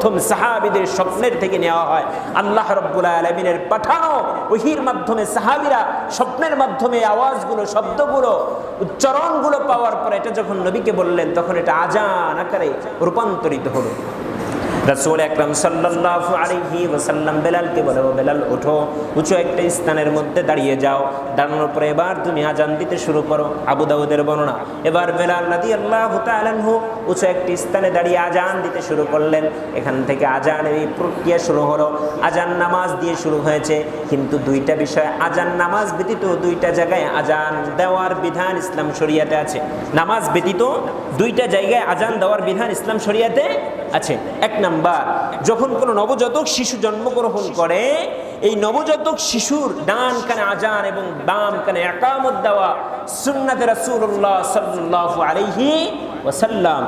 প্রথম সাহাবীদের স্বপ্নের থেকে নেওয়া হয়। আল্লাহ রাব্বুল আলামিনের পাঠানো ওহীর মাধ্যমে সাহাবীরা স্বপ্নের মাধ্যমে আওয়াজগুলো, শব্দগুলো, উচ্চারণগুলো পাওয়ার পরে এটা যখন নবীকে বললেন, তখন এটা আজান আকারে রূপান্তরিত হলো। রাসূল আকরাম সাল্লাল্লাহু আলাইহি ওয়াসাল্লাম বেলালকে বলে, ও বেলাল ওঠো, উঁচু একটা স্থানের মধ্যে দাঁড়িয়ে যাও। দাঁড়ানোর পরে এবার তুমি আজান দিতে শুরু করো। আবু দাউদের বর্ণনা। এবার বেলাল রাদিয়াল্লাহু তাআলা আনহু উঁচু একটি স্থানে দাঁড়িয়ে আজান দিতে শুরু করলেন। এখান থেকে আজানের এই প্রক্রিয়া শুরু হলো। আজান নামাজ দিয়ে শুরু হয়েছে, কিন্তু দুইটা বিষয়, আজান নামাজ ব্যতীত দুইটা জায়গায় আজান দেওয়ার বিধান ইসলাম শরীয়তে আছে। নামাজ ব্যতীত দুইটা জায়গায় আজান দেওয়ার বিধান ইসলাম শরীয়তে আছে। এক নাম্বার, যখন কোনো নবজাতক শিশু জন্মগ্রহণ করে, এই নবজাতক শিশুর ডান কানে আজান এবং বাম কানে ইকামত দেওয়া সুন্নাতে রাসূলুল্লাহ সাল্লাল্লাহু আলাইহি ওয়াসাল্লাম।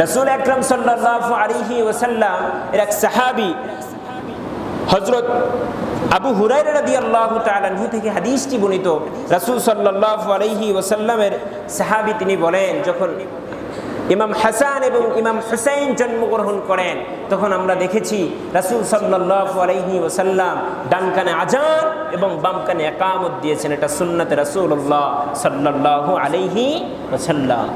রাসূল আকরাম সাল্লাল্লাহু আলাইহি ওয়াসাল্লাম এর এক সাহাবী হযরত আবু হুরায়রা রাদিয়াল্লাহু তাআলা আনহু থেকে হাদিসটি বর্ণিত। রাসূল সাল্লাল্লাহু আলাইহি ওয়াসাল্লামের সাহাবী তিনি বলেন, যখন ইমাম হাসান এবং ইমাম হুসাইন জন্মগ্রহণ করেন, তখন আমরা দেখেছি রাসূল সাল্লাল্লাহু আলাইহি ওয়াসাল্লাম ডান কানে আজান এবং বাম কানে ইকামত দিয়েছেন। এটা সুন্নাতে রাসূলুল্লাহ সাল্লাল্লাহু আলাইহি ওয়াসাল্লাম।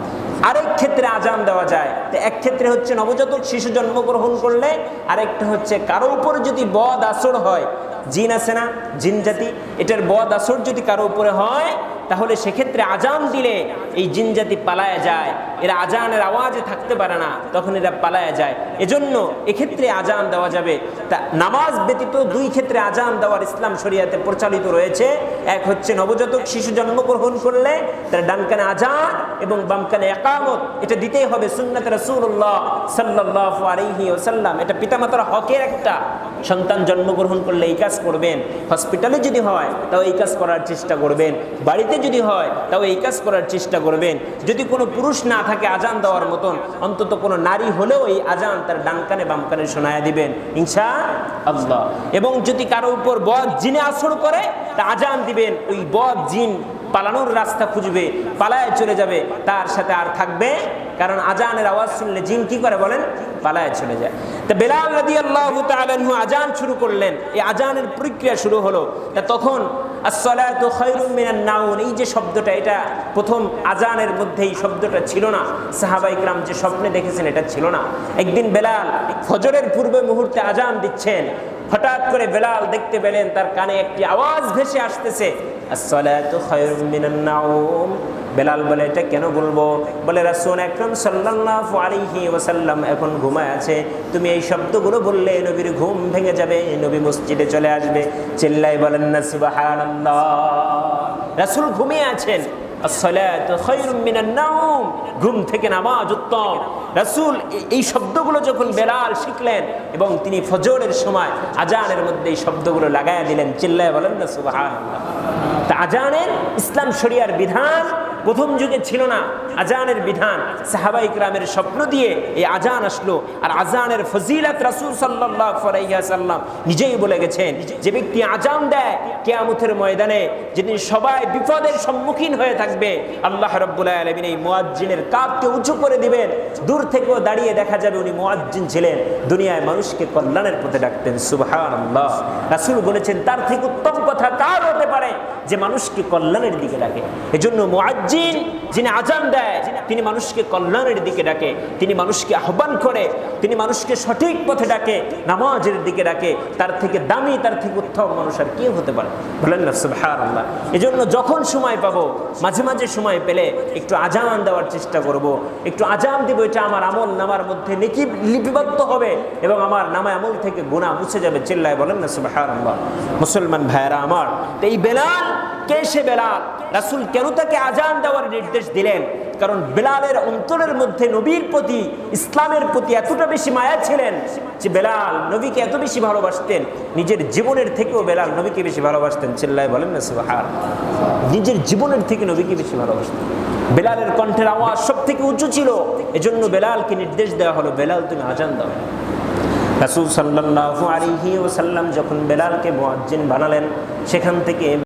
আরেক ক্ষেত্রে আজান দেওয়া যায়, তো এক ক্ষেত্রে হচ্ছে নবজাতক শিশু জন্মগ্রহণ করলে, আরেকটা হচ্ছে কারো উপর যদি বদ আসর হয়, জিন আছে না, জিন জাতি, এটার বদ আসর যদি কারো উপরে হয়, তাহলে সেক্ষেত্রে আজান দিলে এই জিন জাতি পালায়া যায়। এরা আজানের আওয়াজে থাকতে পারে না, তখন এরা পালায়া যায়। এজন্য এক্ষেত্রে আজান দেওয়া যাবে। তা নামাজ ব্যতীত দুই ক্ষেত্রে আজান দেওয়ার ইসলাম শরীয়তে প্রচলিত রয়েছে। এক হচ্ছে নবজাতক শিশু জন্মগ্রহণ করলে তার ডান কানে আজান এবং বাম কানে ইকামত, এটা দিতেই হবে সুন্নাতে রাসূলুল্লাহ সাল্লাল্লাহু আলাইহি ওয়াসাল্লাম। এটা পিতামাতার হকের একটা। সন্তান জন্মগ্রহণ করলে এই কাজ করবেন। হসপিটালে যদি হয় তাও এই কাজ করার চেষ্টা করবেন। বাড়িতে যদি হয় তাও এই কাজ করার চেষ্টা করবেন। যদি কোনো পুরুষ না থাকে আজান দেওয়ার মতন, অন্তত কোনো নারী হলেও এই আজান তার ডান কানে বাম কানে শোনায়া দিবেন ইনশাআল্লাহ। এবং যদি কারো উপর বদ জিনে আসর করে, তা আজান দিবেন, ওই বদ জিন পালানোর রাস্তা খুঁজবে, পালায় চলে যাবে, তার সাথে আর থাকবে। কারণ আজানের আওয়াজ শুনলে জিন কি করে বলেন, পালায় চলে যায়। তা বেলাল রাদিয়াল্লাহু তাআলা আনহু আজান শুরু করলেন, এই আজানের প্রক্রিয়া শুরু হলো। তা তখন আসসালাতু খায়রুম মিনান নাউম, এই যে শব্দটা, এটা প্রথম আজানের মধ্যে এই শব্দটা ছিল না। সাহাবায়ে কেরাম যে স্বপ্নে দেখেছেন এটা ছিল না। একদিন বেলাল ফজরের পূর্বে মুহূর্তে আজান দিচ্ছেন, হঠাৎ করে বেলাল দেখতে পেলেন তার কানে একটি আওয়াজ ভেসে আসতেছে, আসসালাতু খায়রুম মিনান নাউম। বেলাল বলে, এটা কেন বলবো? বলে, রাসূল আকরাম সাল্লাল্লাহু আলাইহি ওয়াসাল্লাম এখন ঘুমায় আছে, তুমি এই শব্দগুলো বললে নবীর ঘুম ভেঙে যাবে, নবী মসজিদে চলে আসবে। চিল্লাই বলেন না সুবহানাল্লাহ। রাসূল ঘুমিয়ে আছেন। আসসালাতু খায়রুম মিনান নাউম, ঘুম থেকে নামাজ উত্তম। রাসূল এই শব্দগুলো যখন বেলাল শিখলেন এবং তিনি ফজরের সময় আজানের মধ্যে এই শব্দগুলো লাগায়া দিলেন, চিল্লায় বলেন না সুবহানাল্লাহ। তা আজানের ইসলাম শরিয়ার বিধান প্রথম যুগে ছিল না। আজানের বিধান সাহাবায়ে কেরামের স্বপ্ন দিয়ে এই আজান আসলো। আর আজানের ফজিলত রাসূল সাল্লাল্লাহু আলাইহি ওয়াসাল্লাম নিজেই বলে গেছেন, যে ব্যক্তি আজান দেয় কিয়ামতের ময়দানে যেদিন সবাই বিপদের সম্মুখীন হয়ে থাকবে, আল্লাহ রাব্বুল আলামিন এই মুয়াজ্জিনের কাঁধকে উঁচু করে দিবেন। দূর থেকেও দাঁড়িয়ে দেখা যাবে উনি মুয়াজ্জিন ছিলেন, দুনিয়ায় মানুষকে কল্যাণের পথে ডাকতেন। সুবহানাল্লাহ। রাসূল বলেছেন, তার থেকে উত্তম কথা কার হতে পারে যে মানুষকে কল্যাণের দিকে ডাকে। এজন্য মুয়াজ্জিন যিনি আজান দেয়, তিনি মানুষকে কল্যাণের দিকে ডাকে, তিনি মানুষকে আহ্বান করে, তিনি মানুষকে সঠিক পথে ডাকে, নামাজের দিকে ডাকে। তার থেকে দামি, তার থেকে উত্তম মানুষ আর কি হতে পারে? বলেন না সুবহানাল্লাহ। এজন্য যখন সময় পাবো, মাঝে মাঝে সময় পেলে একটু আজান দেওয়ার চেষ্টা করব, একটু আজান দিব। এটা আমার আমল নামার মধ্যে নেকি লিপিবদ্ধ হবে এবং আমার নামায় আমল থেকে গুনাহ মুছে যাবে। চিল্লায় বলেন না সুবহানাল্লাহ। মুসলমান ভাইরা আমার, তো এই বেলাল কে? সে বেলাল। রাসূল কেন তাকে আজান দেওয়ার নির্দেশ দিলেন? কারণ বেলালের অন্তরের মধ্যে নবীর প্রতি, ইসলামের প্রতি এতটা বেশি মায়া ছিলেন যে বেলাল নবীকে এত বেশি ভালোবাসতেন, নিজের জীবনের থেকেও বেলাল নবীকে বেশি ভালোবাসতেন। চিল্লায় বলেন না সুবহানাল্লাহ। নিজের জীবনের থেকে নবীকে বেশি ভালোবাসতেন। বেলালের কণ্ঠের আওয়াজ সব থেকে উঁচু ছিল, এজন্য বেলালকে নির্দেশ দেওয়া হলো, বেলাল তুমি আজান দাও। রাসূল সাল্লাল্লাহু আলাইহি ওয়াসাল্লাম যখন বেলালকে মুয়াজ্জিন বানালেন, সেখান থেকে